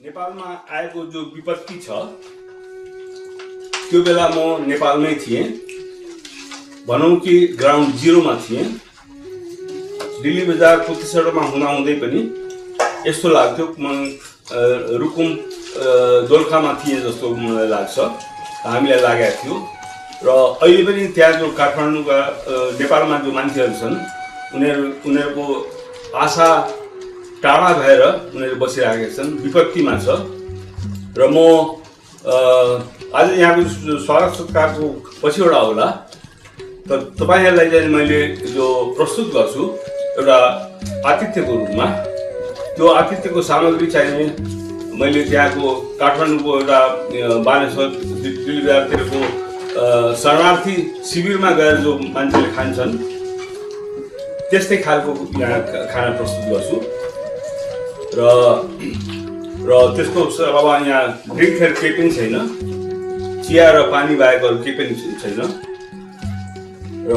नेपालमा आएको जो विपत्ति छ त्यो बेला म नेपालमै थिएँ, भनौँ कि ग्राउन्ड जिरोमा थिएँ। दिल्ली बजार प्रतिशतमा हुँदाहुँदै पनि यस्तो लाग्थ्यो म रुकुम दोलखामा थिएँ जस्तो मलाई लाग्छ, हामीलाई लागेको थियो। र अहिले पनि त्यहाँ जो काठमाडौँका नेपालमा जो मान्छेहरू छन् उनीहरूको आशा टाढा भएर उनीहरू बसिरहेका छन्, विपत्तिमा छ। र म आज यहाँको स्वागत सत्कारको पछिबाट होला, तर तपाईँहरूलाई चाहिँ मैले जो प्रस्तुत गर्छु एउटा आतिथ्यको रूपमा, त्यो आतिथ्यको सामग्री चाहिने मैले त्यहाँको काठमाडौँको एउटा बानेश्वर दिल्लीतिरको शरणार्थी शिविरमा गएर जो मान्छेले खान्छन् त्यस्तै खालको यहाँ खाना प्रस्तुत गर्छु। र त्यसको अब यहाँ ड्रिङ्कहरू केही पनि छैन, चिया र पानी बाहेक अरू केही पनि छैन। र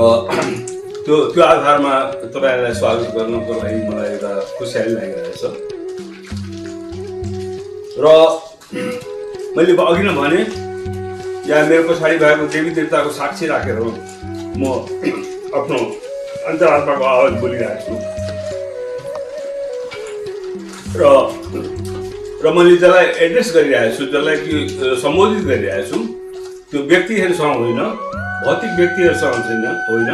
त्यो आधारमा तपाईँहरूलाई स्वागत गर्नको लागि मलाई एउटा खुसियाली लागिरहेछ। र मैले अघि नै भने यहाँ मेरो पछाडि भएको देवी देवताको साक्षी राखेर म आफ्नो अन्तरात्माको आवाज बोलिरहेको छु। र मैले जसलाई एड्रेस गरिरहेको छु, जसलाई कि सम्बोधित गरिरहेको छु, त्यो व्यक्तिहरूसँग होइन, भौतिक व्यक्तिहरूसँग छैन, होइन,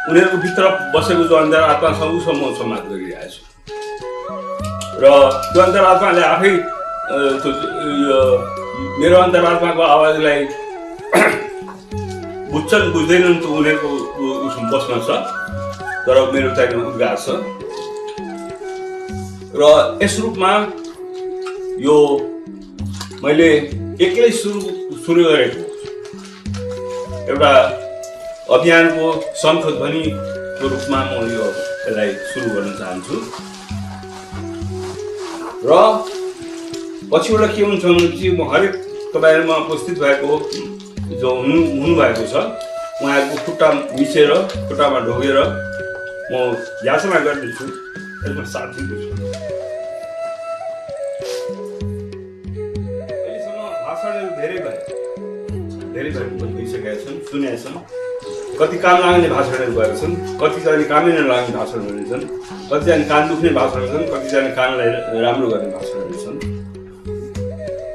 उनीहरूको भित्र बसेको जो अन्तरात्मासँग उसम्म संवाद गरिरहेको छु। र त्यो अन्तरात्माले आफै मेरो अन्तरात्माको आवाजलाई बुझ्छन् बुझ्दैनन् त उनीहरूको बसमा छ, तर मेरो चाहिँ उद्गार छ। र यस रूपमा यो मैले एक्लै सुरु गरेको एउटा अभियानको शङ्खध्वनिको रूपमा म यसलाई सुरु गर्न चाहन्छु। र पछिबाट के हुन्छ भने म हरेक तपाईँहरूमा उपस्थित भएको जो हुनुभएको छ उहाँहरूको खुट्टा मिचेर खुट्टामा ढोगेर म याचना गर्दैछु, यसमा साथ दिँदैछु। अहिलेसम्म भाषणहरू धेरै भइसकेका छन्, सुनेका छन्। कति काम लाग्ने भाषणहरू भएका छन्, कतिजना कामै नलाग्ने भाषणहरू छन्, कतिजना कान दुख्ने भाषणहरू छन्, कतिजना कानलाई राम्रो गर्ने भाषणहरू छन्।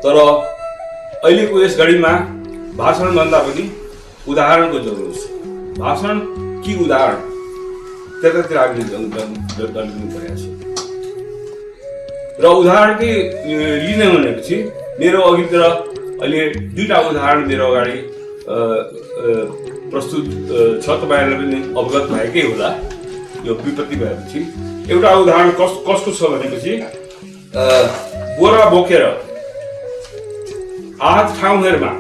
तर अहिलेको यस घडीमा भाषणभन्दा पनि उदाहरणको जरुरत छ। भाषण कि उदाहरण त्यतातिर हामीले गरिदिनु परेको छ। र उदाहरणकै लिने भनेपछि मेरो अघितिर अहिले दुईवटा उदाहरण मेरो अगाडि प्रस्तुत छ, तपाईँहरूलाई पनि अवगत भएकै होला यो विपत्ति भएपछि। एउटा उदाहरण कस्तो छ भनेपछि बोरा बोकेर आहत ठाउँहरूमा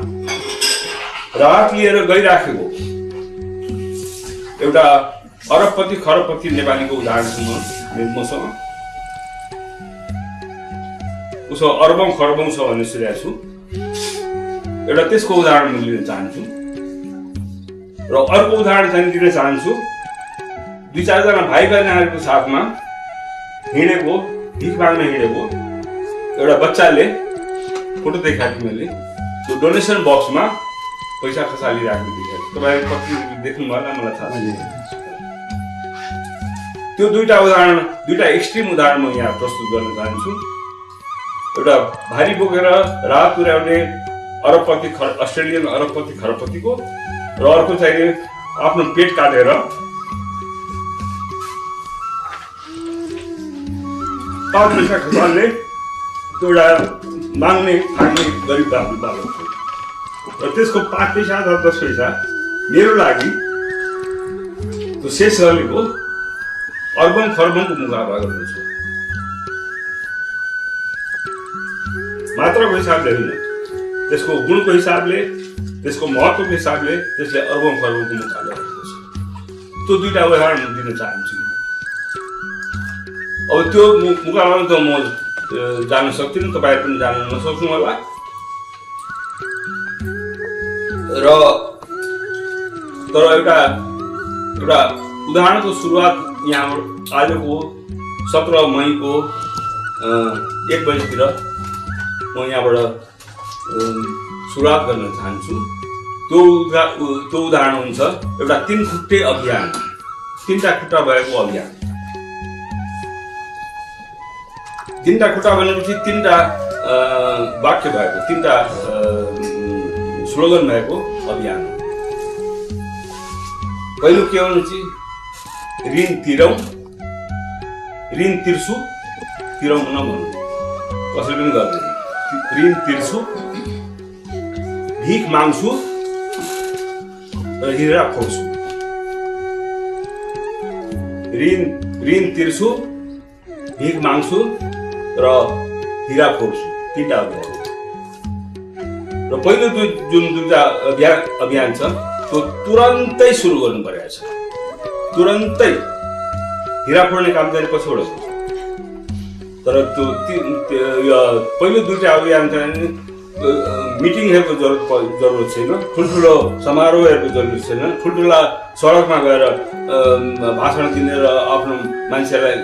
राहत लिएर गइराखेको एउटा अरबपति खरबपति नेपालीको उदाहरण छ मसँग। उसो अरबौं खरबौं छ भन्ने सुनेको छु। एउटा त्यसको उदाहरण म लिन चाहन्छु। र अर्को उदाहरण चाहिँ दिन चाहन्छु, दुई चारजना भाइ बहिनीहरूको साथमा हिँडेको, भिख माग्न हिँडेको एउटा बच्चाले फोटो देखाएको थिएँ मैले, त्यो डोनेसन बक्समा पैसा खसालिरहेको देखाएको। तपाईँहरू कति देख्नु भएन मलाई थाहा छैन। त्यो दुईटा एक्सट्रिम उदाहरण म यहाँ प्रस्तुत गर्न चाहन्छु। एउटा भारी बोकेर राहत पुर्याउने अस्ट्रेलियन अरबपति खरबपतिको, र अर्को चाहिँ आफ्नो पेट काटेर 5 पैसा खसाल्ने एउटा माग्ने थाक्ने गरिब बालक। र त्यसको 5 पैसा अथवा 10 पैसा मेरो लागि त्यो शेष रहेको अर्बौं खरबौंको मुकाबला गर्दछु। मात्राको हिसाबले होइन, त्यसको गुणको हिसाबले, त्यसको महत्त्वको हिसाबले त्यसले अर्बौं खरबौंको मुकाबला गर्दछ। त्यो दुईवटा उदाहरण दिन चाहन्छु। अब त्यो मुकाबलामा त म जान सक्दिनँ, तपाईहरू पनि जान नसक्नु होला। र तर एउटा उदाहरणको सुरुवात यहाँ आजको 17 मईको 1 बजीतिर म यहाँबाट सुरुवात गर्न चाहन्छु। त्यो उदाहरण हुन्छ एउटा 3 खुट्टे अभियान, 3टा खुट्टा भएको अभियान। 3टा खुट्टा भनेपछि 3टा वाक्य भएको, 3टा स्लोगन भएको अभियान। पहिलो के हो भने ऋण तिरौँ, ऋण तिर्छु, तिरौँ नभन्नु, कसैले पनि गर्दैन। ऋण तिर्छु, भिख माग्छु र हिरा फोड्छु। ऋण तिर्छु, भिख माग्छु र हिरा फोड्छु, 3टा अभियान। र पहिलो जुन 2टा अभियान छ त्यो तुरन्तै सुरु गर्नु परेको छ। तुरन्तै हिरा फोड्ने काम चाहिँ पछिबाट हुन्छ। तर त्यो पहिलो 2टा अभियान चाहिँ मिटिङहरूको जरुरत छैन, ठुल्ठुलो समारोहहरूको जरुरत छैन, ठुल्ठुला सडकमा गएर भाषण दिने र आफ्नो मान्छेलाई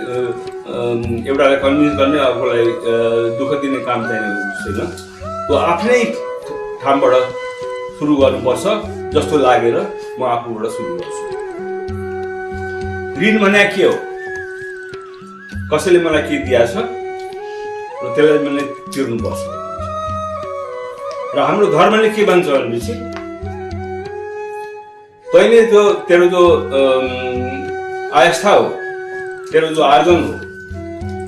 एउटालाई कन्भिन्स गर्ने, अर्कोलाई दुःख दिने काम चाहिँ छैन। त्यो आफ्नै ठाउँबाट सुरु गर्नुपर्छ जस्तो लागेर म आफूबाट सुरु गर्छु। ऋण भने के हो? कसैले मलाई के दिएछ र त्यसलाई मैले तिर्नुपर्छ। र हाम्रो धर्मले के भन्छ भनेपछि तैँले जो तेरो जो आस्था हो, तेरो जो आर्जन हो,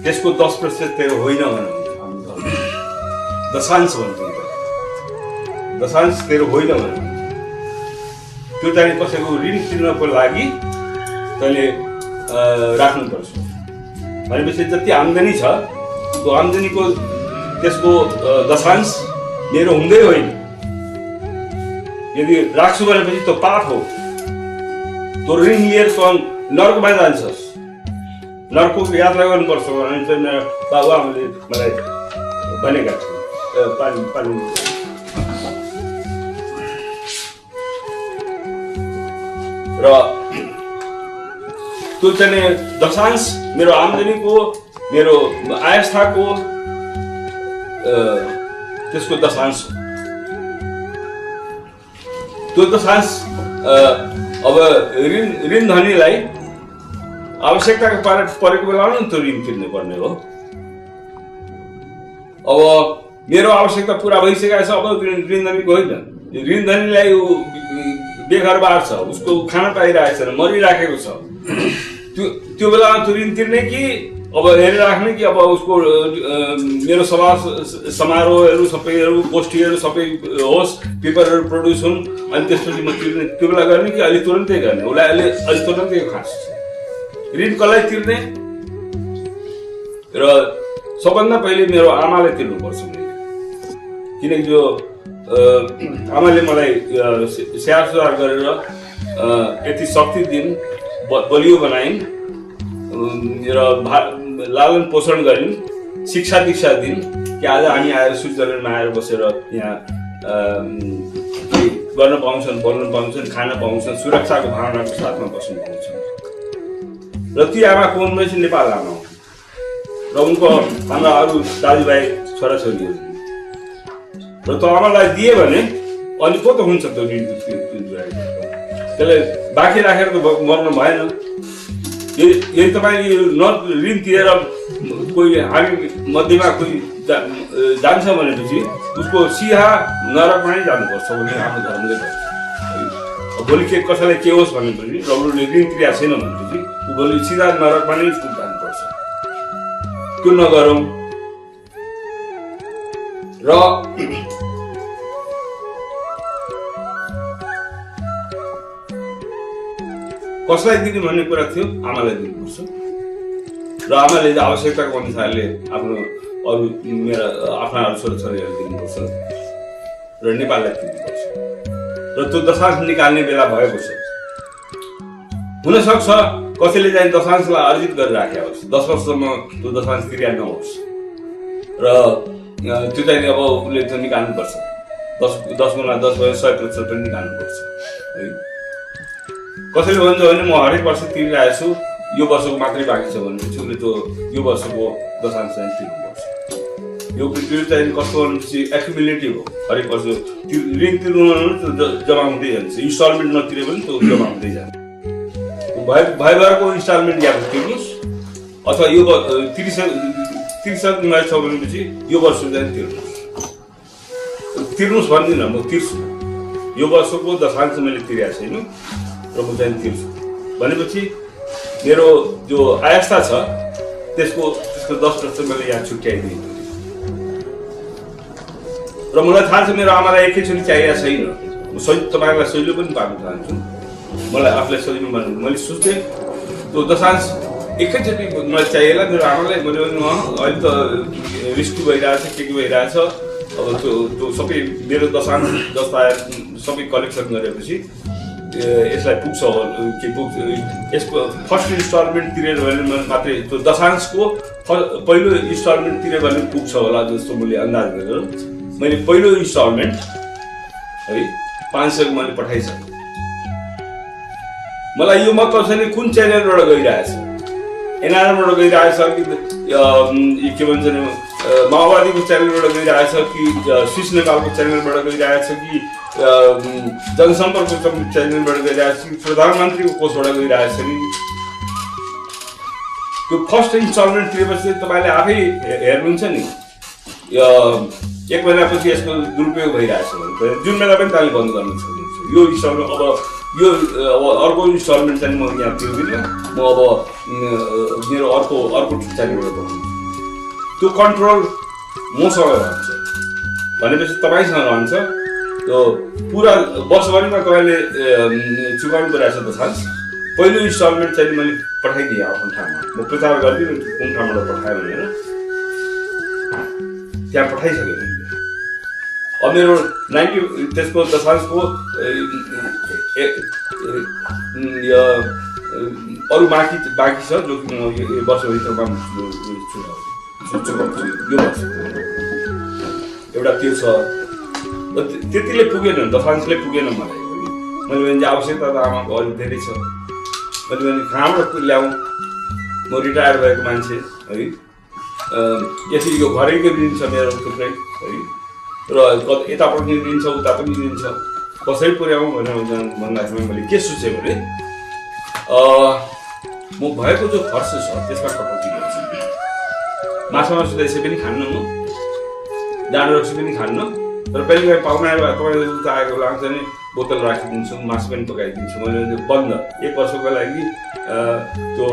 त्यसको 10% तेरो होइन भन्नुहुन्छ हाम्रो धर्म। दशांश भन्छ, दशांश तेरो होइन भन्नुहुन्छ। त्यो चाहिँ कसैको ऋण तिर्नको लागि तैँले राख्नुपर्छ। भनेपछि जति आम्दानी छ त्यो आम्दानीको त्यसको दशांश मेरो हुँदै होइन। यदि राख्छु भनेपछि त्यो पाप हो। त्यो ऋण लिएर त नर्कमा जान्छस्। नर्कको यात्रा गर्नुपर्छ भने चाहिँ मेरो बाबुआमाले मलाई भनेका थिए। पानी र त्यो चाहिँ दशांश मेरो आम्दानीको, मेरो आस्थाको त्यसको दशांश। त्यो दशांश अब ऋण धनीलाई आवश्यकता परेको बेलामा नि त्यो ऋण तिर्नु पर्ने हो। अब मेरो आवश्यकता पुरा भइसकेको छ, अब ऋण धनीको होइन। ऋण धनीलाई बेघर बार छ, उसको खाना पाइरहेको छैन, मरिराखेको छ। त्यो बेलामा त्यो ऋण तिर्ने कि अब हेरिराख्ने कि अब उसको मेरो सभा समारोहहरू सबैहरू गोष्ठीहरू सबै होस्, पेपरहरू प्रड्युस हुन्, अनि त्यसपछि म तिर्ने त्यो बेला गर्ने कि अहिले तुरन्तै गर्ने? उसलाई अहिले तुरन्तै खास ऋण कसलाई तिर्ने? र सबभन्दा पहिले मेरो आमाले तिर्नुपर्छ मैले। किनकि जो आमाले मलाई स्याहार सुधार गरेर यति शक्ति दिन्, बलियो बनाइन् र लालन पोषण गरिन्, शिक्षा दीक्षा दिन् कि आज हामी आएर स्विजरल्यान्डमा आएर बसेर यहाँ गर्न पाउँछन्, बोल्न पाउँछन्, खान पाउँछन्, सुरक्षाको भावनाको साथमा बस्न पाउँछन्। र ती आमा को हुन् रहेछ? नेपाल आमा हुन् र उनको हाम्रा अरू दाजुभाइ छोराछोरीहरू। र त्यो आमालाई दिए भने अनि को त हुन्छ त्यो ऋण? त्यसलाई बाँकी राखेर त मर्नु भएन। यदि तपाईँले ऋण तिरेर कोही हामी मध्येमा कोही जान्छ भनेपछि उसको सिधा नरकमा नै जानुपर्छ भन्ने हाम्रो धर्मले भन्छ। भोलि के कसैलाई के होस् भनेपछि र उसले ऋण तिरेको छैन भनेपछि भोलि सिधा नरकमा नै उसको जानुपर्छ। त्यो नगरौँ। र कसलाई दिने भन्ने कुरा थियो, आमालाई दिनुपर्छ। र आमाले आवश्यकताको अनुसारले आफ्नो अरू मेरा आफ्ना अरू छोराछोरीहरू दिनुपर्छ र नेपाललाई दिनुपर्छ। र त्यो दशांश निकाल्ने बेला भएको छ। हुनसक्छ कसैले चाहिँ दशांशलाई अर्जित गरेर राखेको होस्, 10 वर्षसम्म त्यो दशांश तिर्या नहोस् र त्यो चाहिँ अब उसले त्यो निकाल्नुपर्छ। 10 गुणा 10 भयो 100% पनि निकाल्नुपर्छ है। कसैले भन्छ भने म हरेक वर्ष तिरिरहेको छु, यो वर्षको मात्रै बाँकी छ भनेपछि उसले त्यो यो वर्षको दशांश चाहिँ तिर्नुपर्छ। यो चाहिँ कस्तो भनेपछि एक्युमुलेटिभ हो, हरेक वर्ष ऋण तिर्नु जम्मा हुँदै जान्छ, इन्स्टलमेन्ट नतिरे पनि त्यो जम्मा हुँदै जान्छ। भइरहेको इन्स्टलमेन्ट या तिर्नुहोस्, अथवा यो तिर्सक्नु छ भनेपछि यो वर्ष चाहिँ तिर्नुहोस् भन्दिनँ, म तिर्छु। यो वर्षको दशांश मैले तिरेको छैन र म चाहिँ तिर्छु भनेपछि मेरो जो आयस्ता छ त्यसको 10% मैले यहाँ छुट्याइदिएँ र मलाई थाहा छ मेरो आमालाई एकैचोटि चाहिएको छैन। म तपाईँलाई सजिलो पनि पार्न चाहन्छु, मलाई आफूलाई सजिलो मान्नु। मैले सोचेँ त्यो दशांश एकैचोटि मलाई चाहिएला मेरो आमालाई। मैले अहिले त रिस्की भइरहेछ, के भइरहेछ, अब त्यो सबै मेरो दशांश जस्ता सबै कलेक्सन गरेपछि यसलाई पुग्छ के पुग्छ, यसको फर्स्ट इन्स्टलमेन्ट तिरेर भने मात्रै त्यो दशांशको पहिलो इन्स्टलमेन्ट तिरे भने पुग्छ होला जस्तो मैले अन्दाज गरेर मैले पहिलो इन्स्टलमेन्ट है 500 मैले पठाइसकेँ। मलाई यो मतलब छैन कुन च्यानलबाट गइरहेछ, एनआरएमबाट गइरहेछ कि के भन्छ नि माओवादीको च्यानलबाट गइरहेछ कि स्विस नेपालको च्यानलबाट गइरहेछ कि जनसम्पर्कको च्यानलबाट गइरहेछ कि प्रधानमन्त्रीको कोषबाट गइरहेछ कि। त्यो फर्स्ट इन्स्टलमेन्ट तिरेपछि तपाईँले आफै हेर्नुहुन्छ नि 1 महिनापछि यसको दुरुपयोग भइरहेछ भने जुन बेला पनि तपाईँले बन्द गर्न सक्नुहुन्छ यो इन्स्टलमेन्ट। अब अर्को इन्स्टलमेन्ट चाहिँ म यहाँ तिर्दिनँ, म अब मेरो अर्को च्यानलबाट पठाउँछु। त्यो कन्ट्रोल मसँग रहन्छ भनेपछि तपाईँसँग रहन्छ। त्यो पुरा वर्षभरिमा तपाईँले चुकाउनु परिरहेछ दशांश। पहिलो इन्स्टलमेन्ट चाहिँ मैले पठाइदिएँ आफ्नो ठाउँमा, म प्रचार गरिदिनु कुन ठाउँबाट पठाएँ भनेर त्यहाँ पठाइसकेँ मैले। अब मेरो 90 त्यसको दशांशको अरू बाँकी छ जो कि म वर्षभित्रमा चुकाउँछु। यो वर्ष एउटा त्यो छ, त्यतिले पुगेन, दशांशले पुगेन मलाई। मैले भने आवश्यकता त आमाको अलिक धेरै छ। मैले भने कहाँबाट ल्याउँ, म रिटायर भएको मान्छे है, यसरी यो घरैको ऋण छ मेरो थुप्रै है, र यता पनि ऋण छ उता पनि ऋण छ, कसरी पुर्याउँ भनेर भन्दाखेरि मैले के सोचेँ भने म भएको जो खर्च छ त्यसमा कटौती गर्छु। माछा मासु त्यसै पनि खान्न, म डाँडो रक्सी पनि खान्न, तर कहिले काहीँ पाहुनाहरू तपाईँहरू उता आएको लाग्छ भने बोतल राखिदिन्छु, मासु पनि पकाइदिन्छु। मैले बन्द 1 वर्षको लागि त्यो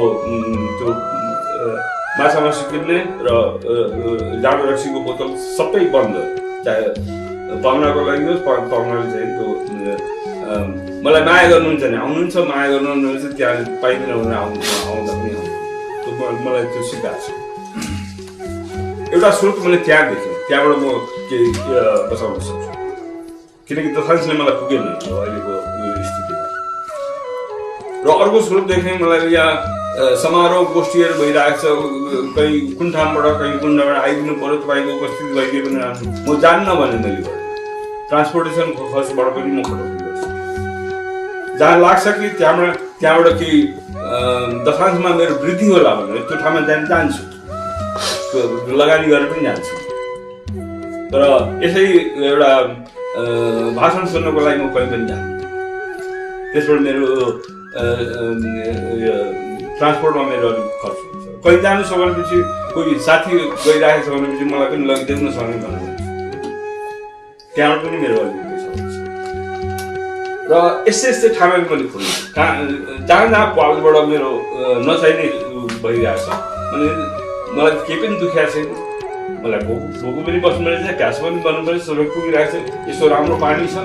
माछा मासु किन्ने र डाँडो रक्सीको बोतल सबै बन्द। चाहे पाहुनाको लागि होस्, पाहुनाले चाहिँ त्यो मलाई माया गर्नुहुन्छ भने आउनुहुन्छ, माया गर्नुहुन्छ त्यहाँ पाइँदैन भनेर आउँदा पनि आउँछ। त्यो मलाई त्यो सिकाएको छ। एउटा स्रोत मैले त्यहाँ देखेँ, त्यहाँबाट म के बचाउन सक्छु, किनकि दशांशले मलाई पुगेन अहिलेको स्थितिमा। र अर्को स्रोत देखेँ मलाई यहाँ समारोह गोष्ठीहरू भइरहेको छ, कहीँ कुन ठाउँबाट आइदिनु पर्यो, तपाईँको उपस्थिति भइदियो भने म जान्न भने मैले ट्रान्सपोर्टेसनको खर्चबाट पनि म कटौती गर्छु। जहाँ लाग्छ कि त्यहाँबाट केही दशांशमा मेरो वृद्धि होला भने त्यो ठाउँमा जान्छु, लगानी गरेर पनि जान्छु। तर यसै एउटा भाषण सुन्नको लागि म कहीँ पनि जान्छु। त्यसबाट मेरो ट्रान्सपोर्टमा मेरो अलिक खर्च हुन्छ। कहीँ जानु छ भनेपछि कोही साथी गइरहेको छ भनेपछि मलाई पनि लगिदेऊ न सँगै भन्नु, त्यहाँबाट पनि मेरो अलिक पैसा हुन्छ। र यस्तै ठाउँमा मैले खोल्छु, जहाँ पालबाट मेरो नचाहिने भइरहेछ भने मलाई केही पनि दुखिएको छैन, मलाई भोको पनि बस्नु परेछ, घाँस पनि गर्नु परेछ, सबै पुगिरहेको छ, यसो राम्रो पानी छ,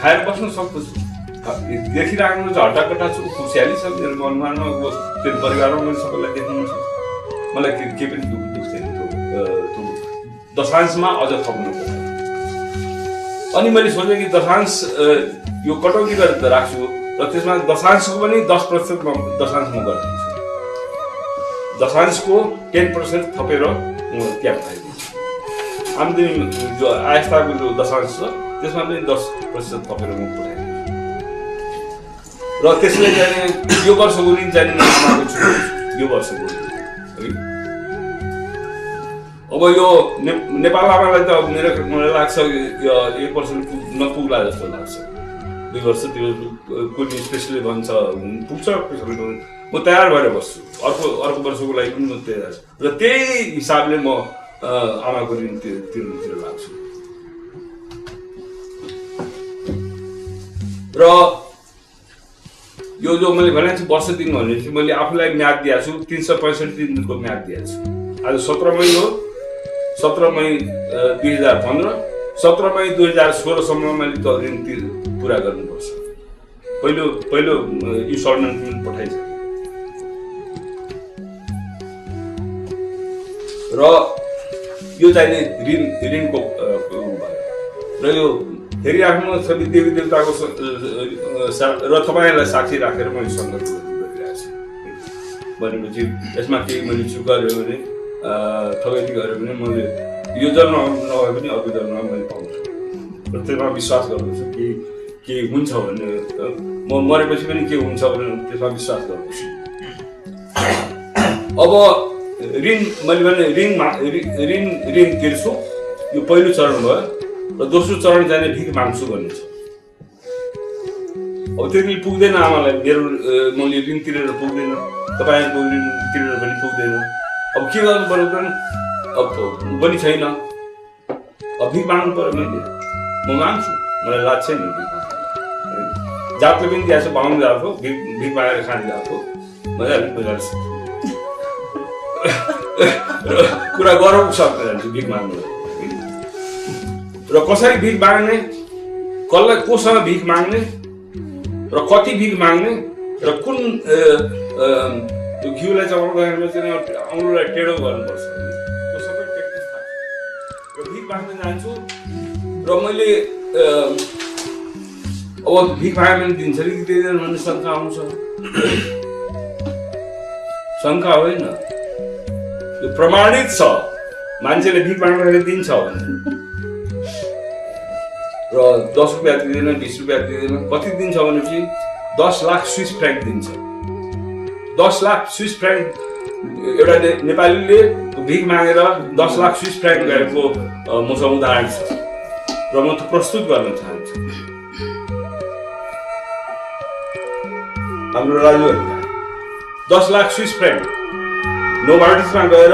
खाएर बस्न सक्छु। देखिराख्नु छ हट्टाकट्टा छु, खुसियाली छ मेरो मनमा, त्यो परिवारमा मैले सबैलाई देख्नु छ, मलाई केही पनि दुख छैन। त्यो दशांशमा अझ थप्नु पर्छ। अनि मैले सोचेँ कि दशांश यो कटौती गरेर त राख्छु र त्यसमा दशांशको पनि 10% दशांश म गरिदिन्छु। दशांशको 10% थपेर म त्यहाँ पठाइदिन्छु। आम्दानी जो आयस्ताको जो दशांश छ त्यसमा पनि 10% थपेर म पठाइदिन्छु। र त्यसले चाहिँ यो वर्षको ऋण चाहिँ आमाको छु, यो वर्षको ऋण है। अब यो नेपाल आमालाई त मलाई लाग्छ 1% नपुग्ला जस्तो लाग्छ। 2 वर्ष त्यो कुनै स्पेसली भन्छ पुग्छ, म तयार भएर बस्छु। अर्को वर्षको लागि पनि म तयार छु र त्यही हिसाबले म आमाको ऋण तिर्नुतिर लाग्छु। र यो जो मैले भनेको छु वर्ष दिन भने चाहिँ मैले आफूलाई म्याद दिएको छु 365 दिनको म्याद दिएको छु। आज 17 मई हो, 17 मई 2015, 17 मई 2016 सम्म मैले त ऋण पुरा गर्नुपर्छ। पहिलो इन्स्टलमेन्ट पनि पठाइसकेँ र यो चाहिँ ऋणको र यो हेरिराख्नु सबै देवी देवताको र तपाईँलाई साक्षी राखेर मैले सङ्घर्ष गरिरहेको छु। भनेपछि यसमा केही मैले चुक गऱ्यो भने ठगैती गऱ्यो भने मैले यो जन्म नभए पनि अर्को जन्ममा मैले पाउँछु र त्यसमा विश्वास गर्दछु। के हुन्छ भने म मरेपछि पनि के हुन्छ भने त्यसमा विश्वास गर्दछु। अब ऋण मैले भने ऋण तिर्छु, यो पहिलो चरण भयो र दोस्रो चरण जाने भिख माग्छु भन्ने छ। अब त्यति पुग्दैन आमालाई, मेरो मैले ऋण तिरेर पुग्दैन, तपाईँको ऋण तिरेर पनि पुग्दैन। अब के गर्नु पर्यो त? अब पनि छैन, अब भिख माग्नु पर्यो। म माग्छु, मलाई लाग्छ छैन भिख माग्नु। जातले पनि दिएको छ, पाउनु गएको भिख मागेर खाने गएको मजाले कुरा गरौँ सक्दै जान्छु भिख माग्नु। र कसरी भिख माग्ने, कसलाई कोसँग भिख माग्ने र कति भिख माग्ने र कुन घिउलाई चलाउँदाखेरि चाहिँ औँलोलाई टेढो गर्नुपर्छ, त्यो सबै टेक्निक थाहा छ। र भिख माग्न जान्छु र मैले अब भिख माग्यो भने दिन्छ कि दिँदैन भन्ने शङ्का आउँछ। शङ्का होइन, यो प्रमाणित छ मान्छेले भिख माग्दाखेरि दिन्छ भने। र 10 रुपियाँ दिँदैन, 20 रुपियाँ दिँदैन, कति दिन्छ भनेपछि 10 लाख स्विस फ्र्याङ्क दिन्छ। 10 लाख स्विस फ्र्याङ्क एउटा नेपालीले भिख मागेर 10 लाख स्विस फ्र्याङ्क गरेको मसँग उदाहरण छ र म त प्रस्तुत गर्न चाहन्छु। हाम्रो राजुहरूलाई 10 लाख स्विस फ्र्याङ्क नोभार्टिसमा गएर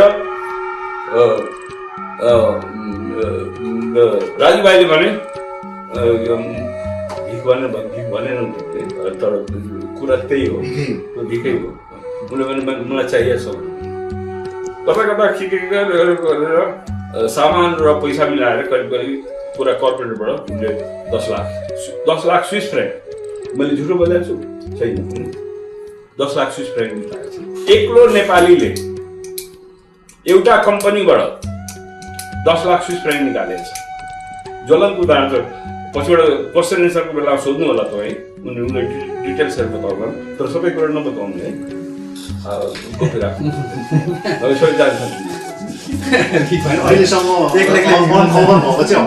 राजुभाइले भने भिख भनेन, तर कुरा त्यही हो, त्यो भिखै हो। उसले भने मलाई चाहिएको छ। कता के गरेर सामान र पैसा मिलाएर करिब पुरा कर्पोरेटबाट उसले 10 लाख स्विस फ्र्याङ्क, मैले झुटो बोलेको छु छैन, 10 लाख स्विस फ्र्याङ्क मिलाएको छ। एक्लो नेपालीले एउटा कम्पनीबाट 10 लाख स्विस फ्र्याङ्क निकालेको छ। ज्वलनको उदाहरण पछिबाट क्वेसन एन्सरको बेला सोध्नु होला तपाईँ, उनीहरूले डिटेल्सहरू बताउनु, तर सबै कुरा नबताउनु है, गोप्य राख्नु। सबै जान्छ। अहिलेसम्म अनकभर भएको चाहिँ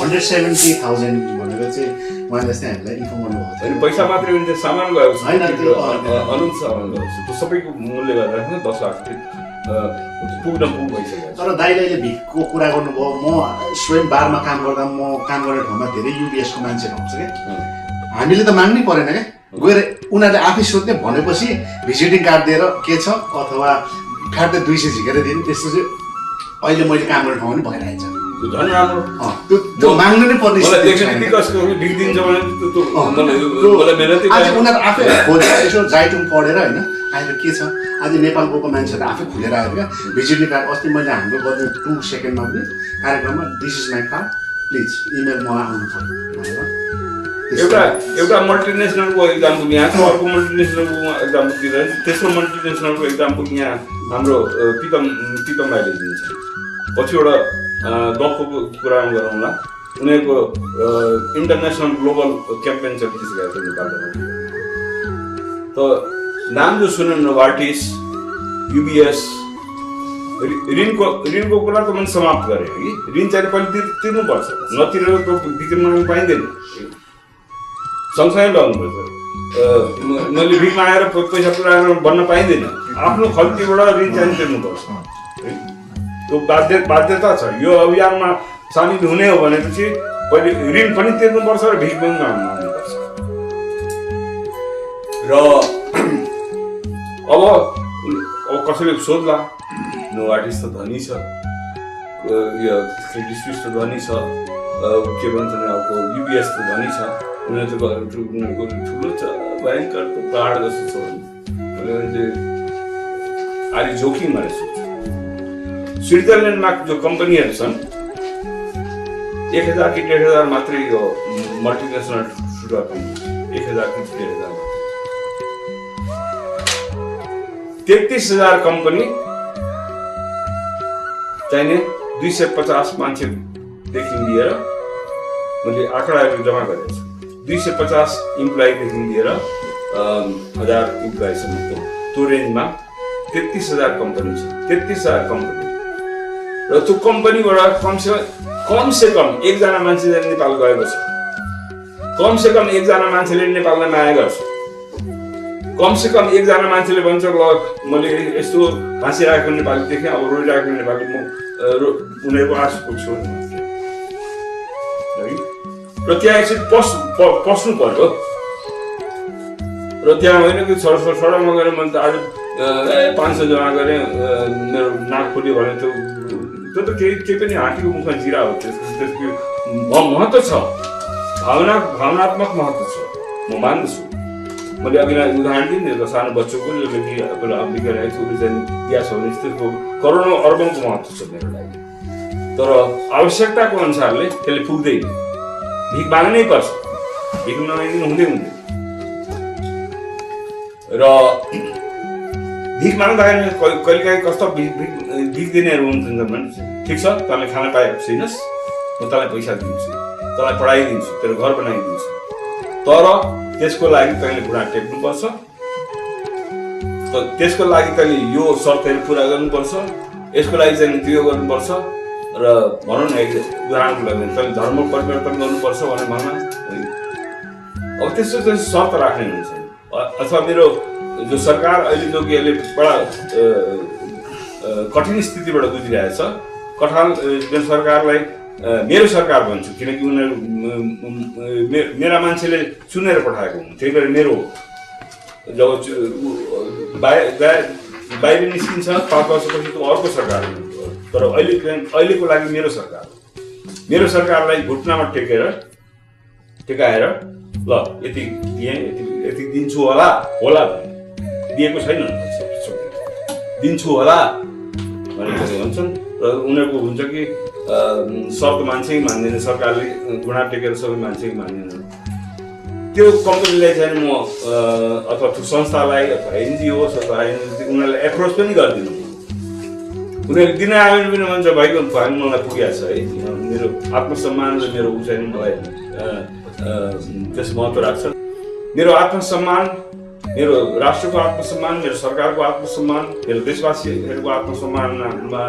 170,000 भनेर चाहिँ उहाँले चाहिँ हामीलाई इन्फर्म गर्नुभएको थियो। पैसा मात्रै हुन्छ, सामान गएको छ, अनन्त सामान गएको छ, त्यो सबैको मूल्य गरेर 10 लाख पुग्न भइसक्यो। तर दाइले भिखको कुरा गर्नुभयो। म स्वयं बारमा काम गर्दा, म काम गर्ने ठाउँमा धेरै युबिएसको मान्छेहरू आउँछ क्या, हामीले त माग्नै परेन क्या, गएर उनीहरूले आफै सोध्ने, भनेपछि भिजिटिङ कार्ड दिएर के छ अथवा खाट 200 झिकेर दिने, त्यस्तो चाहिँ अहिले मैले काम गर्ने ठाउँमा पनि भइरहेछ। झन् राम्रो, त्यो माग्नु नै पर्ने। उनीहरू आफै खोजेर यसो जाइटुङ पढेर होइन, अहिले के छ आज नेपाल गएको मान्छेहरू आफै खुलेर आयो क्या भिजिटिङ कार्ड। अस्ति मैले हाम्रो गर्ने 2 सेकेन्डमा पनि कार्यक्रममा this is my card please email मलाई आउनु पर्यो भनेर। एउटा मल्टिनेसनलको एक्जाम्पल यहाँ छ, अर्को मल्टिनेसनलको एक्जाम्पल दिँदैन। तेस्रो मल्टिनेसनलको एक्जाम्पल यहाँ हाम्रो पितम भाइले दिन्छ। पछिबाट गफको कुरामा गरौँला, उनीहरूको इन्टरनेसनल ग्लोबल क्याम्पेन चलिसकेको छ नेपालमा। त नाम जो सुन्नु नोभार्टिस, युबिएस, ऋणको कुरा त मैले समाप्त गरेँ कि ऋण चाहिँ पहिले तिर्नुपर्छ, नतिरेर त भिख माग्नु पाइँदैन, सँगसँगै लग्नुपर्छ। मैले भिख मागेर पैसा पुऱ्याएर बन्न पाइँदैन, आफ्नो खल्तीबाट ऋण चाहिँ तिर्नुपर्छ। त्यो बाध्यता छ। यो अभियानमा सामेल हुने हो भनेपछि पहिले ऋण पनि तिर्नुपर्छ र भिख पनि माग्नुपर्छ। र अब कसैले सोध्ला नोवार्टिस त धनी छ, यो क्रेडिट स्विस त धनी छ, के भन्छन् अब युबिएस त धनी छ, उनीहरूको ठुलो छ भयङ्कर पहाड जस्तो छ भने अलि जोखिम भनेर सोच्छ। स्विजरल्यान्डमा जो कम्पनीहरू छन् 1000 कि 1500 मात्रै यो मल्टिनेसनल ठुला कम्पनी 1000 कि 1500 33,000 कम्पनी चाहिने 250 मान्छेदेखि लिएर मैले आँकडाहरू जम्मा गरेको छु 250 इम्प्लोइदेखि लिएर 1000 इम्प्लोइसम्मको त्यो रेन्जमा 33,000 कम्पनी छ। 33,000 कम्पनी र त्यो कम्पनीबाट कमसे कम एकजना मान्छे नेपाल गएको छ। कमसे कम एकजना मान्छेले नेपाललाई माया गर्छ। कमसे कम एकजना मान्छेले भन्छ ल मैले यस्तो हाँसिरहेको नेपाली देखेँ, अब रोइरहेको नेपाली म उनीहरूको आश पुग्छु र त्यहाँ एकछिन पस्नु पर्यो। र त्यहाँ होइन कि सडकमा गएर मैले त आज 500 जम्मा गरेँ मेरो नाक फुट्यो भने त्यो त केही पनि हाँटीको मुखमा जिरा हो। त्यसको महत्त्व छ, भावनात्मक महत्त्व छ, म मान्दछु। मैले अघिलाई उदाहरण दिएँ नि सानो बच्चोको जसले कि अमेरिका रहेको छु उसले चाहिँ दिया छ भने त्यसको करोडौँ अर्बौँको महत्त्व छ मेरो लागि। तर आवश्यकताको अनुसारले त्यसले पुग्दैन, भिख माग्नै पर्छ, भिख नमागिदिनु हुँदैन। र भिख माग्दाखेरि कहिलेकाहीँ कस्तो भिख दिनेहरू हुन्छन् भने ठिक छ तँलाई खाना पाएको छैनस् म तँलाई पैसा दिन्छु, तँलाई पढाइदिन्छु, तेरो घर बनाइदिन्छु, तर त्यसको लागि तैँले बुढा टेक्नुपर्छ, त्यसको लागि तैँले यो शर्तहरू पुरा गर्नुपर्छ, यसको लागि चाहिँ त्यो गर्नुपर्छ। र भनौँ न उदाहरणको लागि तैँले धर्म परिवर्तन गर्नुपर्छ भने भन्न अब त्यस्तो शर्त राख्ने हुन्छ। अथवा मेरो जो सरकार अहिले जो कि अहिले बडा कठिन स्थितिबाट गुज्रिरहेछ, मेरो सरकारलाई मेरो सरकार भन्छु किनकि उनीहरू मेरा मान्छेले चुनेर पठाएको हुन्, त्यही भएर मेरो जब बाहिर निस्किन्छ 5 वर्षपछि त अर्को सरकार हुन्छ। तर अहिलेको लागि मेरो सरकारलाई घुट्नामा टेकाएर ल यति दिएँ यति दिन्छु होला दिएको छैन दिन्छु होला भनेको भन्छन्। र उनीहरूको हुन्छ कि शर्त मान्छे मान्दैन, सरकारले घुँडा टेकेर सबै मान्छे मान्दैन। त्यो कम्पनीलाई चाहिँ म अथवा त्यो संस्थालाई अथवा एनजिओ अथवा उनीहरूलाई एप्रोच पनि गर्दिनँ। उनीहरूले दिन आयो पनि भन्छ भाइको भए मलाई पुगेको छ है, मेरो आत्मसम्मान र मेरो ऊ चाहिँ मलाई त्यस महत्त्व राख्छ। मेरो आत्मसम्मान, मेरो राष्ट्रको आत्मसम्मान, मेरो सरकारको आत्मसम्मान, मेरो देशवासीहरूको आत्मसम्मानमा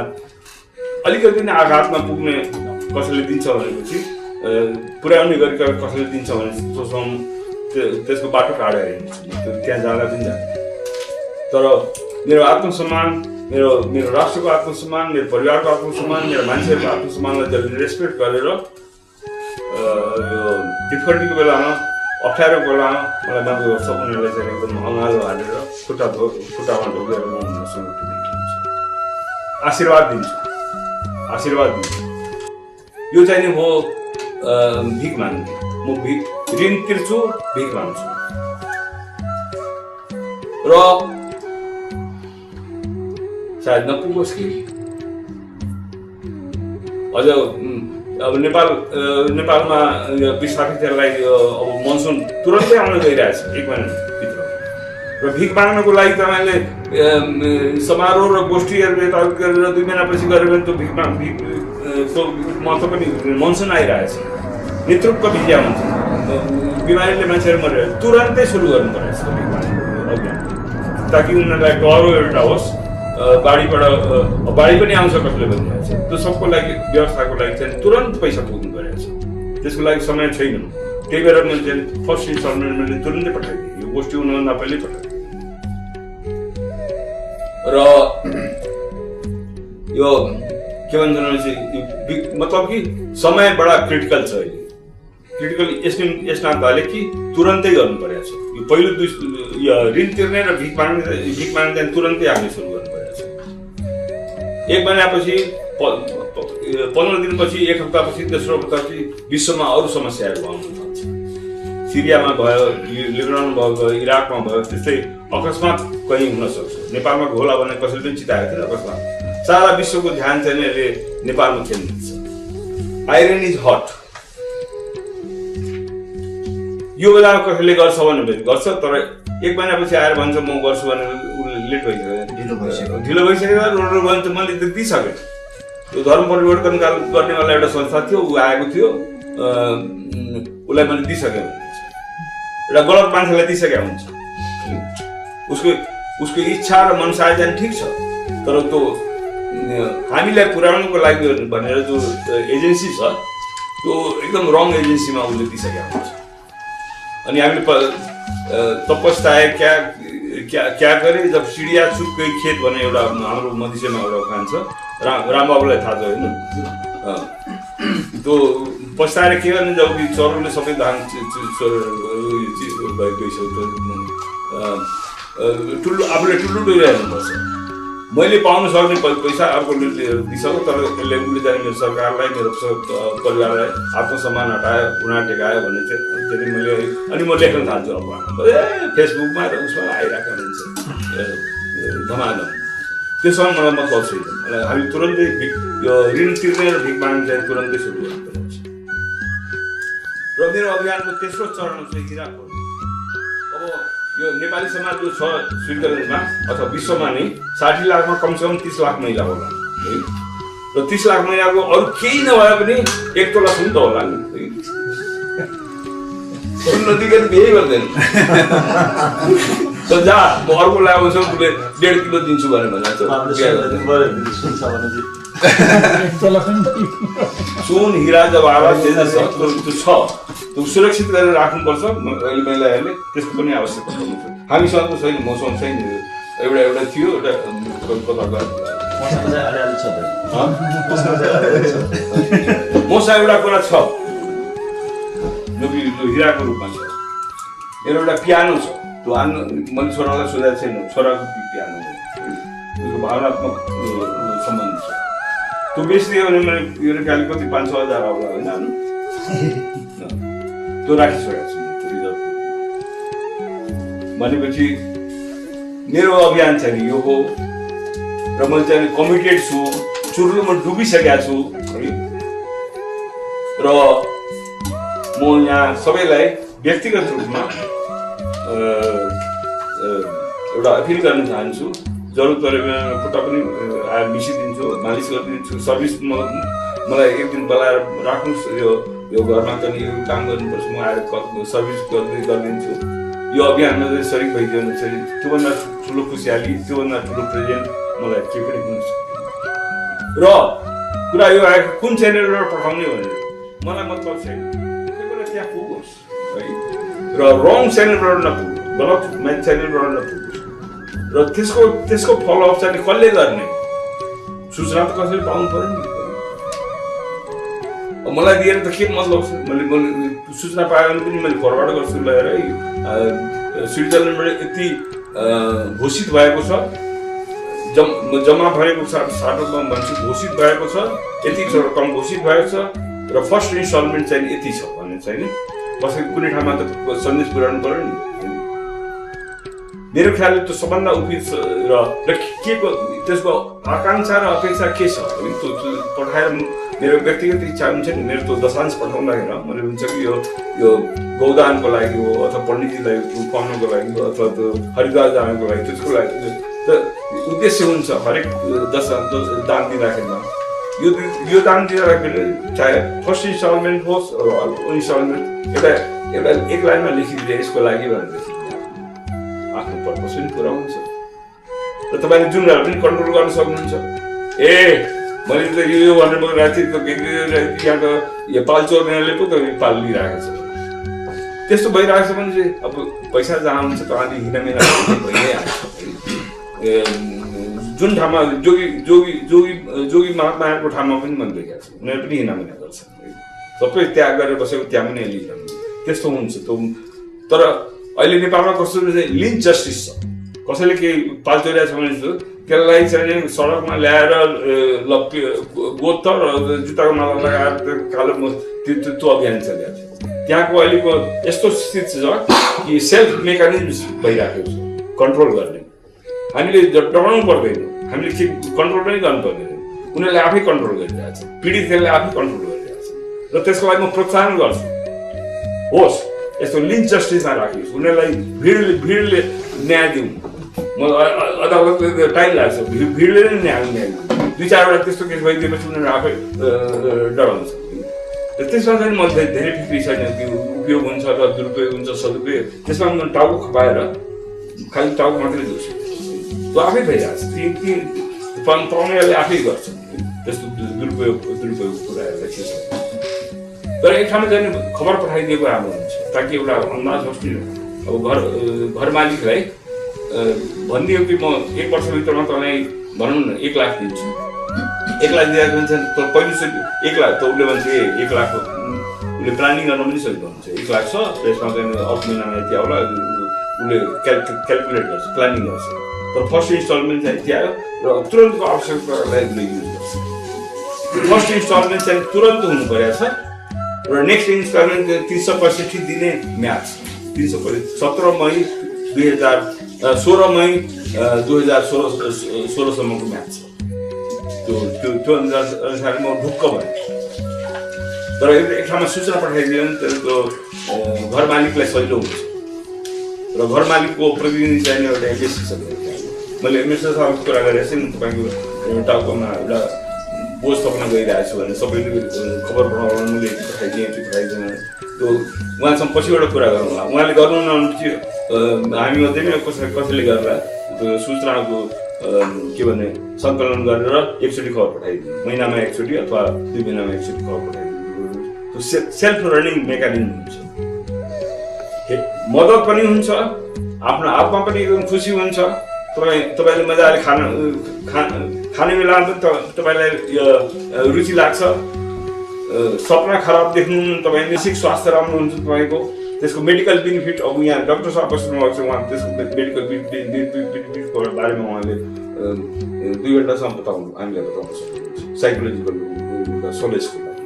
अलिकति नै आघातमा पुग्ने कसैले दिन्छ भनेपछि पुर्याउने गरी कसैले दिन्छ भने त्यसको बाटो काटेर हिँड्छु, त्यहाँ जाँदा पनि जान्छ। तर मेरो आत्मसम्मान, मेरो राष्ट्रको आत्मसम्मान, मेरो परिवारको आत्मसम्मान, मेरो मान्छेहरूको आत्मसम्मानलाई जसले रेस्पेक्ट गरेर डिफिकल्टीको बेलामा अप्ठ्यारोको बेलामा मलाई मद्दत गर्छ, उनीहरूलाई चाहिँ एकदम अँगालो हालेर खुट्टामा ढोकेर म उनीहरूसँग आशीर्वाद दिन्छु। यो चाहिँ नि हो भिख माग्ने। म ऋण तिर्छु, भिख माग्छु। र सायद नपुगोस् कि अझ अब नेपालमा विस्थापितहरूलाई अब मनसुन तुरन्तै आउन गइरहेछ 1 महिनाभित्र। र भिख माग्नको लागि तपाईँले समारोह र गोष्ठीहरू यताउति गरेर 2 महिनापछि गऱ्यो भने त्यो भिखको महत्त्व पनि मनसुन आइरहेछ, नेतृत्व भिजिया हुन्छ, बिमारीले मान्छेहरू मरेर तुरन्तै सुरु गर्नु परेछ भिख माग्नु अभियान, ताकि उनीहरूलाई डह्रो एउटा होस्। बाढी पनि आउँछ कसले भनिरहेछ, त्यो सबको लागि व्यवस्थाको लागि चाहिँ तुरन्त पैसा पुग्नु परेको छ, त्यसको लागि समय छैन। त्यही भएर मैले चाहिँ फर्स्ट इन्स्टलमेन्ट मैले तुरन्तै पठाइदिएँ, यो गोष्ठी हुनुभन्दा पहिल्यै पठाइदिएँ। र यो के भन्छ भने मतलब कि समय बडा क्रिटिकल छ अहिले क्रिटिकल यस नाताले कि तुरन्तै गर्नु परेको छ यो पहिलो ऋण तिर्ने र भिख माग्ने तुरन्तै हामीले सुरु गर्नु परेको छ 1 महिनापछि 15 दिनपछि 1 हप्तापछि तेस्रो हप्तापछि विश्वमा अरू समस्याहरू आउन थाल्छ सिरियामा भयो लेबनानमा भयो इराकमा भयो त्यस्तै अकस्मात कहीँ हुन सक्छ नेपालमा होला भने कसैले पनि चिताएको थिएन अकस्मात सारा विश्वको ध्यान चाहिँ यसले नेपालमा केन्द्रित छ आइरन इज हट यो बेलामा कसैले गर्छ भने गर्छ तर 1 महिनापछि आएर भन्छ म गर्छु भने लेट भइसक्यो ढिलो भइसक्यो रोड भन्छ मैले त दिइसकेँ त्यो धर्म परिवर्तन गर्नेवाला एउटा संस्था थियो ऊ आएको थियो उसलाई मैले दिइसकेँ एउटा गलत मान्छेलाई दिइसकेका हुन्छ उसको इच्छा र मनसाय चाहिँ ठिक छ तर त्यो हामीलाई पुर्याउनुको लागि भनेर जो एजेन्सी छ त्यो एकदम रङ एजेन्सीमा उसले दिइसकेका हुन्छ अनि हामीले तपस्ताए क्या गरे जब चिडिया चुप गई खेत भने एउटा हाम्रो मधेसमा एउटा उखान छ रामबाबुलाई थाहा छ होइन त्यो पस्ताएर के गर्ने जब चरोले सबै धान ठुलो आफूले ठुलो डोइरहेनुपर्छ मैले पाउन सक्ने पैसा अर्कोले दिइसक्यो तर यसले उसले जाने मेरो सरकारलाई मेरो परिवारलाई आत्मसम्मान हटायो उना टेकायो भन्ने चाहिँ मैले अनि म लेख्न थाल्छु अब फेसबुकमा र उसमा आइरहेको हुन्छ धमाधम त्यसमा मलाई मतलब छैन मलाई हामी तुरन्तै यो ऋण तिर्ने र भिख माग्ने चाहिँ तुरन्तै सुरु गर्नुपर्छ र मेरो अभियानको तेस्रो चरण चाहिँ इराक हो अब यो नेपाली समाज जो छ स्विजरल्यान्डमा अथवा विश्वमा नै 60 लाखमा कमसेकम 30 लाख महिला होला है र 30 लाख महिलाको अरू केही नभए पनि 1 तोला सुन त होला नि सुन नदिकन बिहे गर्दैन त जा म अर्को लाउँछु उसले 1.5 किलो दिन्छु भने सुन हिरा जब आवाज त्यो छ त्यो सुरक्षित गरेर राख्नुपर्छ महिलाहरूले त्यसको पनि आवश्यकता पर्छ हामीसँग त छैन मसँग छैन एउटा थियो एउटा मसँग एउटा कुरा छ हिराको रूपमा छ मेरो एउटा पियानो छ त्यो मैले छोरालाई सोधेको छैन छोराको पियानो हो भावनात्मक सम्बन्ध छ त्यो बेच्दियो भने मैले यो काली कति 5-6 हजार आउला होइन त्यो राखिसकेको छु रिजर्भ भनेपछि मेरो अभियान चाहिँ यो हो र म चाहिँ कमिटेड छु चुरुलुमा डुबिसकेको छु है र म यहाँ सबैलाई व्यक्तिगत रूपमा एउटा अपिल गर्न चाहन्छु जरुरत पऱ्यो भने खुट्टा पनि आएर मिसिदिन्छु मालिस गरिदिन्छु सर्भिस मलाई एक दिन बोलाएर राख्नुहोस् यो घरमा पनि यो काम गर्नुपर्छ म आएर सर्भिस गरिदिन्छु यो अभियानमा चाहिँ सरिक भइदियो भने चाहिँ त्योभन्दा ठुलो खुसियाली त्योभन्दा ठुलो प्रेजेन्ट मलाई केही पनि हुन सक्दैन र कुरा यो आएको कुन च्यानलबाट पठाउने भनेर मलाई मतलब छैन त्यहाँ पुगोस् है र रङ च्यानलबाट नपुगोस् गलत च्यानलबाट नपुगोस् र त्यसको फलोअप चाहिँ कसले गर्ने सूचना त कसैले पाउनु पर्यो नि मलाई दिएर त के मतलब छ मैले सूचना पाएँ भने पनि मैले फरवार्ड गर्छु लिएर है स्विजरल्यान्डबाट यति घोषित भएको छ जम्मा भएको साटोमा भन्छु घोषित भएको छ यति रकम घोषित भएको छ र फर्स्ट इन्स्टलमेन्ट चाहिँ यति छ भन्ने चाहिँ कसै कुनै ठाउँमा त सन्देश पुर्याउनु पर्यो नि मेरो ख्यालले त्यो सबभन्दा उचित र के को त्यसको आकांक्षा र अपेक्षा के छ त्यो पठाएर मेरो व्यक्तिगत इच्छा हुन्छ नि मेरो त्यो दशांश पठाउँदाखेरि मैले हुन्छ कि यो गौदानको लागि हो अथवा पण्डितजीलाई पाउनको लागि हो अथवा त्यो हरिद्वार जानको लागि त्यसको लागि त उद्देश्य हुन्छ हरेक दान दिँदाखेरिमा यो दान दिँदाखेरि चाहे फर्स्ट इन्स्टलमेन्ट होस् इन्स्टलमेन्ट एउटा एक लाइनमा लेखिदिए यसको लागि भनेर आफ्नो पर्पस पनि पुरा हुन्छ र तपाईँले जुनहरू पनि कन्ट्रोल गर्न सक्नुहुन्छ मैले त यो भनेर म राति यहाँको यो पाल चोर्नेले पो त पाल लिइरहेको छ त्यस्तो भइरहेको छ भने चाहिँ अब पैसा जहाँ हुन्छ तहाँले हिँडामिना भइ नै हाल्छ जुन ठाउँमा जोगी महात्माहरूको ठाउँमा पनि मैले देखेको छु उनीहरू पनि हिनामिना गर्छन् सबै त्याग गरेर बसेको त्यहाँ पनि लिन्छन् त्यस्तो हुन्छ तर अहिले नेपालमा कस्तो चाहिँ लिन्च जस्टिस छ कसैले केही पाल्चोरिया छ भने त्यसलाई चाहिँ सडकमा ल्याएर गोत्त र जुत्ताको माला लगाएर कालो त्यो अभियान चलिरहेको छ त्यहाँको अहिलेको यस्तो स्थिति छ कि सेल्फ मेकानिजम भइराखेको छ कन्ट्रोल गर्ने हामीले डराउनु पर्दैन हामीले कन्ट्रोल पनि गर्नु पर्दैन उनीहरूले आफै कन्ट्रोल गरिरहेको छ पीडितहरूले आफै कन्ट्रोल गरिरहेको छ र त्यसको लागि म प्रोत्साहन गर्छु होस् यस्तो लिन्च जस्टिसमा राखियोस् उनीहरूलाई भिडले न्याय दिउँ म अदालतले टाइम लाग्छ भिडले नै न्याय दिउँ 2-4वटा त्यस्तो केस भइदिएपछि उनीहरू आफै डराउँछ त्यसमा चाहिँ म धेरै फिक्री छैन कि उपयोग हुन्छ र दुरुपयोग हुन्छ सदुपयोग त्यसमा म टाउको खपाएर खालि टाउको मात्रै दिन्छु त्यो आफै भइरहेको छ पाउनेहरूले आफै गर्छ त्यस्तो दुरुपयोग कुराहरूलाई के छ तर एक ठाउँमा चाहिँ खबर पठाइदिएको राम्रो हुन्छ ताकि एउटा अन्दाज होस् नि अब घर मालिकलाई भनिदियो कि म 1 वर्षभित्रमा तपाईँलाई भनौँ न 1 लाख दिन्छु 1 लाख दिएको हुन्छ पहिलो 1 लाख त उसले भन्छ 1 लाख उसले प्लानिङ गर्न पनि सजिलो हुन्छ 1 लाख छ त्यसमा चाहिँ अर्को महिनामा यति आउला उसले क्यालकुलेट गर्छ प्लानिङ गर्छ तर फर्स्ट इन्स्टलमेन्ट चाहिँ यति आयो र तुरन्तको आवश्यकतालाई उसले युज गर्छ फर्स्ट इन्स्टलमेन्ट चाहिँ तुरन्त हुनु परेको छ र नेक्स्ट इन्स्टलमेन्ट 365 दिने म्याच 17 मई 2016 सम्मको म्याच छ त्यो अनुसार म ढुक्क भएँ तर एक ठाउँमा सूचना पठाइदियो भने त्यो घर मालिकलाई सजिलो हुन्छ र घर मालिकको प्रतिनिधि चाहिने एउटा एजेन्सी छ मैले मिनिस्टर साहबको कुरा गरेको छु नि तपाईँको टाउकोमा एउटा बोझ थप्न गइरहेको छु भने सबैले खबर पठाउनु मैले पठाइदिएँ त्यो उहाँसँग पछिबाट कुरा गरौँ उहाँले गर्नु नहुने हामी मध्ये नै कसैले गर्दा त्यो सूचनाको के भने सङ्कलन गरेर एकचोटि खबर पठाइदिनु महिनामा एकचोटि अथवा 2 महिनामा एकचोटि खबर पठाइदिनु त्यो सेल्फ रनिङ मेकानिजम हुन्छ मद्दत पनि हुन्छ आफ्नो आत्मा पनि एकदम खुसी हुन्छ तपाईँले मजाले खाने बेलामा पनि तपाईँलाई रुचि लाग्छ सपना खराब देख्नु तपाईँ मानसिक स्वास्थ्य राम्रो हुन्छ तपाईँको त्यसको मेडिकल बेनिफिट अब यहाँ डाक्टर साहब बस्नुभएको छ उहाँ त्यसको मेडिकल बेनिफिटको बारेमा उहाँले 2 घन्टासम्म बताउनु हामीलाई बताउन सक्नुहुन्छ साइकोलोजिकल सोलेजको लागि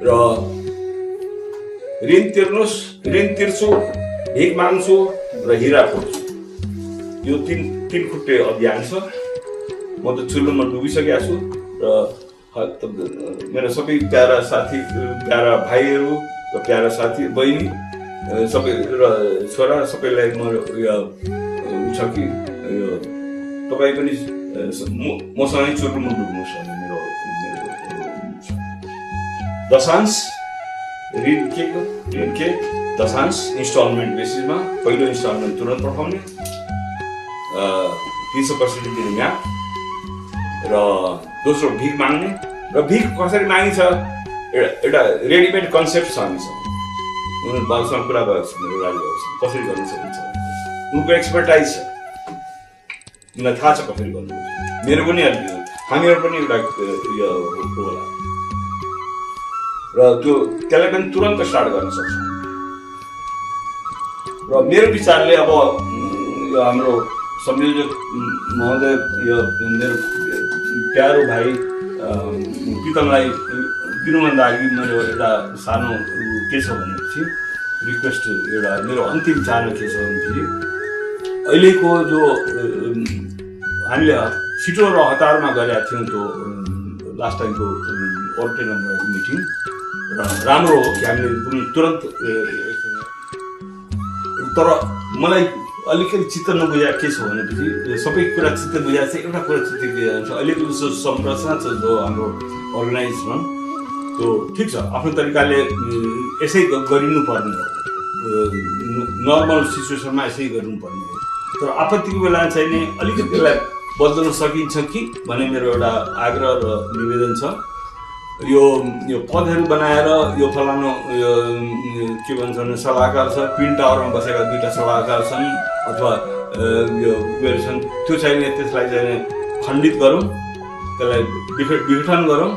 र ऋण तिर्छु भिख माग्छु र हिरा खोज्छु यो तीन खुट्टे अभियान छ म त चुलोमा डुबिसकेको छु र मेरो सबै प्यारा साथी प्यारा भाइहरू र प्यारा साथी बहिनी सबै र छोरा सबैलाई म छ कि यो तपाईँ पनि मसँगै चुलोमा डुब्नुहोस् भन्ने मेरो दशांश ऋण के दशांश इन्स्टलमेन्ट बेसिसमा पहिलो इन्स्टलमेन्ट तुरन्त पठाउने 300% दिने म्याद र दोस्रो भिख माग्ने र भिख कसरी मागिन्छ एउटा रेडिमेड कन्सेप्ट छ हामीसँग उनीहरू बाबुसँग कुरा भएको छ मेरो राजुबाबुसँग कसरी गर्न सकिन्छ उनको एक्सपर्टाइज छ उनीलाई थाहा छ कसरी गर्नु मेरो पनि हामीहरू पनि एउटा यो होला र त्यसलाई पनि तुरन्त स्टार्ट गर्न सक्छ र मेरो विचारले अब यो हाम्रो संयोजक महोदय यो मेरो प्यारो भाइ प्रितमलाई दिनुभन्दा अघि मेरो एउटा सानो के छ भनेपछि रिक्वेस्ट एउटा मेरो अन्तिम चाहना के छ भनेपछि अहिलेको जो हामीले छिटो र हतारमा गरेका थियौँ त्यो लास्ट टाइमको अर्डिनरी मिटिङ र राम्रो हो कि हामीले तुरन्त तर मलाई अलिकति चित्त नबुझाएको के छ भनेपछि सबै कुरा चित्त बुझाएको छ एउटा कुरा चित्त बुझाएको छ अहिलेको जो संरचना छ जो हाम्रो अर्गनाइजेसन त्यो ठिक छ आफ्नो तरिकाले यसै गरिनुपर्ने हो नर्मल सिचुएसनमा यसै गर्नुपर्ने हो तर आपत्तिको बेला चाहिँ नि अलिकति त्यसलाई बदल्न सकिन्छ कि भन्ने मेरो एउटा आग्रह र निवेदन छ यो पदहरू बनाएर यो फलानु के भन्छ भने सल्लाहकार छ ट्विन टावरमा बसेका 2टा सल्लाहकार छन् अथवा उयोहरू छन् त्यो चाहिने त्यसलाई चाहिँ खण्डित गरौँ, त्यसलाई विघटन गरौँ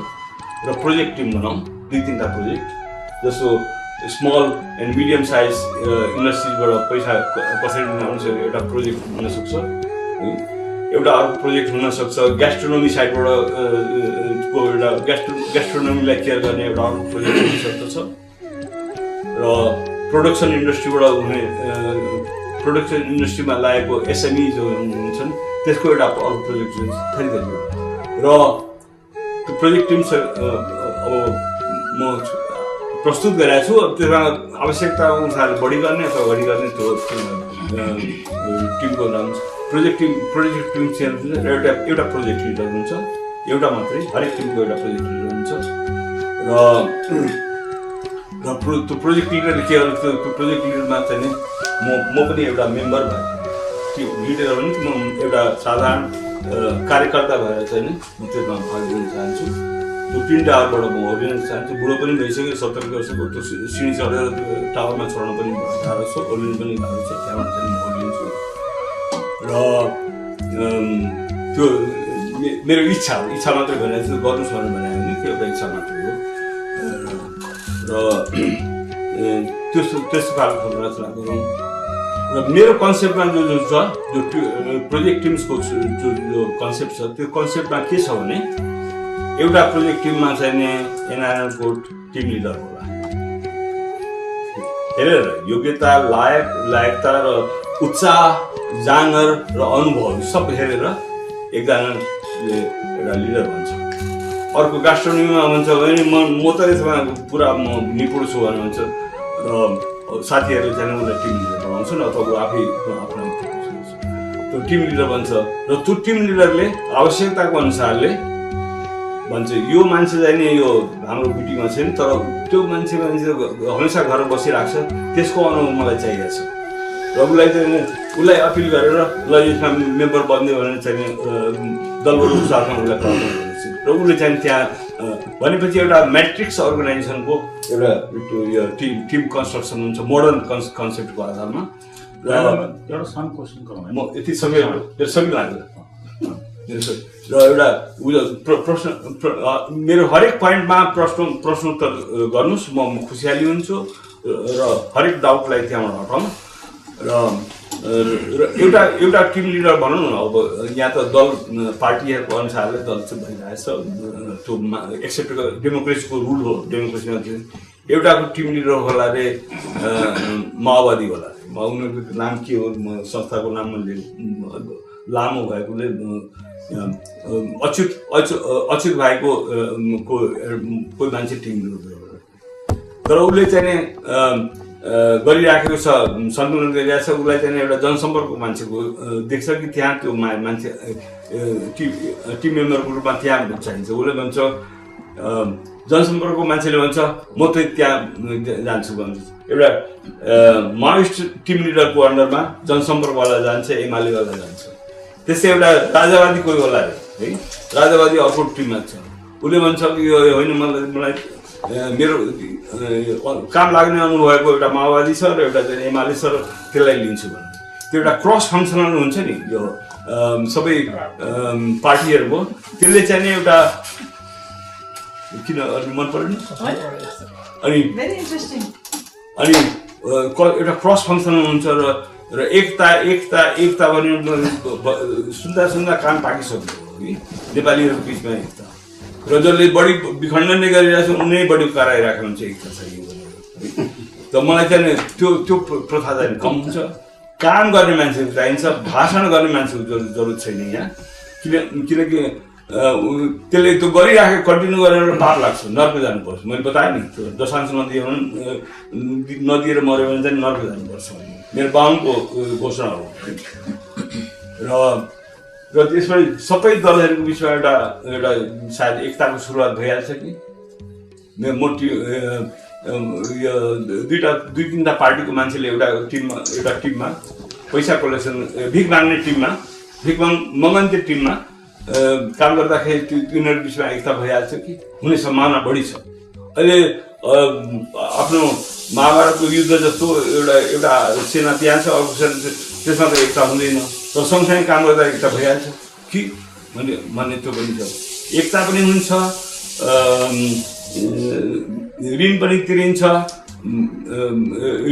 र प्रोजेक्ट टिम बनाऊँ, 2-3टा प्रोजेक्ट जस्तो स्मल एन्ड मिडियम साइज इन्डस्ट्रिजबाट पैसा कसरी आउँछ एउटा प्रोजेक्ट हुन सक्छ है। एउटा अर्को प्रोजेक्ट हुन सक्छ ग्यास्ट्रोनोमी साइडबाट को एउटा ग्यास्ट्रोनोमीलाई केयर गर्ने एउटा अर्को प्रोजेक्ट हुन सक्दछ र प्रोडक्सन इन्डस्ट्रीबाट हुने प्रोडक्सन इन्डस्ट्रीमा लागेको एसएमई जो हुन्छन् त्यसको एउटा अर्को प्रोजेक्ट थरी र त्यो प्रोजेक्ट टिम अब म प्रस्तुत गरेको छु। अब त्यसमा आवश्यकता अनुसार बढी गर्ने अथवा घडी गर्ने त्यो टिमको नाम प्रोजेक्ट टिम चेन्ज हुन्छ र एउटा प्रोजेक्ट लिडर हुन्छ, एउटा मात्रै, हरेक टिमको एउटा प्रोजेक्ट लिडर हुन्छ र त्यो प्रोजेक्ट लिडरले के गर्छ, त्यो प्रोजेक्ट लिडरमा चाहिँ म पनि एउटा मेम्बर भएर त्यो लिडर हो भने म एउटा साधारण कार्यकर्ता भएर चाहिँ म त्यसमा भाग लिन चाहन्छु। त्यो 3 टावरबाट म ओर्लिन चाहन्छु। बुढो पनि भइसक्यो, 70 वर्षको, त्यो सिँढी चढेर टावरमा चढ्न पनि गाह्रो छ, ओर्लिन पनि गाह्रो छ, त्यहाँबाट चाहिँ म ओर्लिन्छु र त्यो मेरो इच्छा मात्रै भनेर चाहिँ गर्नुहोस् भनेर भने होइन, त्यो एउटा इच्छा मात्रै हो र त्यस्तो खालको रचना गरौँ र मेरो कन्सेप्टमा जो छ, जो प्रोजेक्ट टिम्सको जो कन्सेप्ट छ, त्यो कन्सेप्टमा के छ भने एउटा प्रोजेक्ट टिममा चाहिँ एनआरएनको टिम लिडर होला, हेरेर योग्यता, लायकता र उत्साह, जाँगर र अनुभव सब हेरेर एकजनाले एउटा लिडर भन्छ। अर्को ग्यास्ट्रोनोमीमा भन्छ भने म त यसमा पुरा म निपुण छु भन्ने भन्छ र साथीहरूले चाहिँ उसलाई टिम लिडर बनाउँछन् अथवा ऊ आफै आफ्नो त्यो टिम लिडर भन्छ र त्यो टिम लिडरले आवश्यकताको अनुसारले भन्छ यो मान्छे चाहिँ नि यो हाम्रो मिटिङमा छैन, तर त्यो मान्छे हमेसा घर बसिरहेको छ, त्यसको अनुभव मलाई चाहिएको छ र उसलाई अपिल गरेर ल यसमा मेम्बर बन्ने भनेर चाहिँ दलबल साथमा उसलाई प्रदान गर्छु र उसले चाहिँ त्यहाँ भनेपछि एउटा म्याट्रिक्स अर्गनाइजेसनको एउटा टिम कन्स्ट्रक्सन हुन्छ मोडर्न कन्सेप्टको आधारमा। र एउटा सानो क्वेसन गरौँ, म यति समय लाग्यो र एउटा प्रश्न मेरो हरेक पोइन्टमा प्रश्नोत्तर गर्नुहोस्, म खुसियाली हुन्छु र हरेक डाउटलाई त्यहाँबाट हटाउँ र एउटा टिम लिडर भनौँ न। अब यहाँ त दल पार्टीहरूको अनुसारले दल चाहिँ भइरहेछ, त्यो एक्सेप्ट डेमोक्रेसीको रुल हो, डेमोक्रेसीमा एउटाको टिम लिडर होला अरे माओवादी होला, उनीहरूको नाम के हो, संस्थाको नाम लामो भएकोले अच्युत भाइको कोही मान्छे टिम लिडर, तर उसले चाहिँ गरिराखेको छ, सन्तुलन गरिरहेको छ, उसलाई चाहिँ एउटा जनसम्पर्कको मान्छेको देख्छ कि त्यहाँ त्यो मान्छे टिम मेम्बरको रूपमा त्यहाँ चाहिन्छ। उसले भन्छ जनसम्पर्कको मान्छेले भन्छ म त त्यहाँ जान्छु भन्छ। एउटा माओइस्ट टिम लिडरको अन्डरमा जनसम्पर्कवाला जान्छ, एमालेवाला जान्छ। त्यस्तै एउटा राजावादी कोही होला है, राजावादी अर्को टिममा छ, उसले भन्छ कि यो होइन मलाई मेरो काम लाग्ने अनुभव भएको एउटा माओवादी छ र एउटा चाहिँ एमाले छ र त्यसलाई लिन्छु भन्ने त्यो एउटा क्रस फङ्सनल हुन्छ नि यो सबै पार्टीहरूको, त्यसले चाहिँ एउटा किन मन पर्यो नि अनि एउटा क्रस फङ्सनल हुन्छ र एकता भन्ने सुन्दा कान पाकिसक्यो कि नेपालीहरूको बिचमा एकता, र जसले बढी विखण्डन गरिरहेको छ उनी बढी कराइरहेको हुन्छ एकता चाहियो भनेर। त मलाई चाहिँ त्यो प्रथा चाहिँ कम हुन्छ, काम गर्ने मान्छेको चाहिन्छ, भाषण गर्ने मान्छेको जरुरत छैन यहाँ, किनकि त्यसले त्यो गरिराखेको कन्टिन्यू गरेर पार लाग्छ, नर्क जानुपर्छ। मैले बताएँ नि त्यो दशांश नदिएर मऱ्यो भने चाहिँ नर्क जानुपर्छ भने मेरो बाहुनको घोषणा हो र त्यसमा सबै दलहरूको बिचमा एउटा सायद एकताको सुरुवात भइहाल्छ कि मोटी दुई तिनवटा पार्टीको मान्छेले एउटा टिममा पैसा कलेक्सन भिख माग्ने टिममा भिख मगन्ते टिममा काम गर्दाखेरि तिनीहरू बिचमा एकता भइहाल्छ कि हुने सम्भावना बढी छ। अहिले आफ्नो महाभारतको युद्ध जस्तो एउटा सेना त्यहाँ छ, अर्को सेना त्यसमा त एकता हुँदैन। तर सँगसँगै काम गर्दा एकता भइहाल्छ कि भन्ने त्यो पनि छ। एकता पनि हुन्छ, ऋण पनि तिरिन्छ,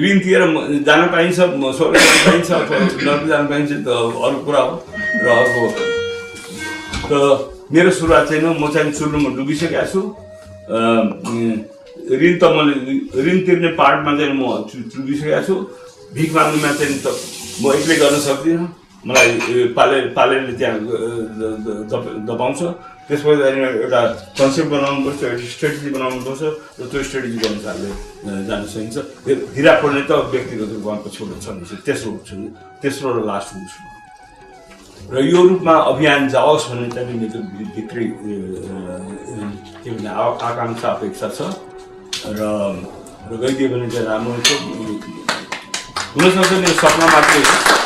ऋण तिरेर जान पाइन्छ, स्वर्ग जान पाइन्छ अथवा नर्क जान पाइन्छ त अरू कुरा हो। र अर्को त मेरो सुरुवात चाहिँ म चाहिँ सुरुमा डुबिसकेको छु। ऋण त मैले ऋण तिर्ने पार्टमा चाहिँ म डुबिसकेको छु। भिख माग्नुमा चाहिँ त म एक्लै गर्न सक्दिनँ, मलाई पालेले त्यहाँ दबाउँछ। त्यसपछि एउटा कन्सेप्ट बनाउनुपर्छ, एउटा स्ट्रेटेजी बनाउनुपर्छ र त्यो स्ट्रेटेजीको अनुसारले जान सकिन्छ। धिरा पढ्ने त व्यक्तिगत रूपमा पछिबाट छ, तेस्रो र लास्ट हुन्छु र यो रूपमा अभियान जाओस् भन्ने चाहिँ मेरो भित्री के भन्ने आकाङ्क्षा अपेक्षा छ र गइदियो भने चाहिँ राम्रो हुन्छ। हुनसक्छ मेरो सपना मात्रै हो।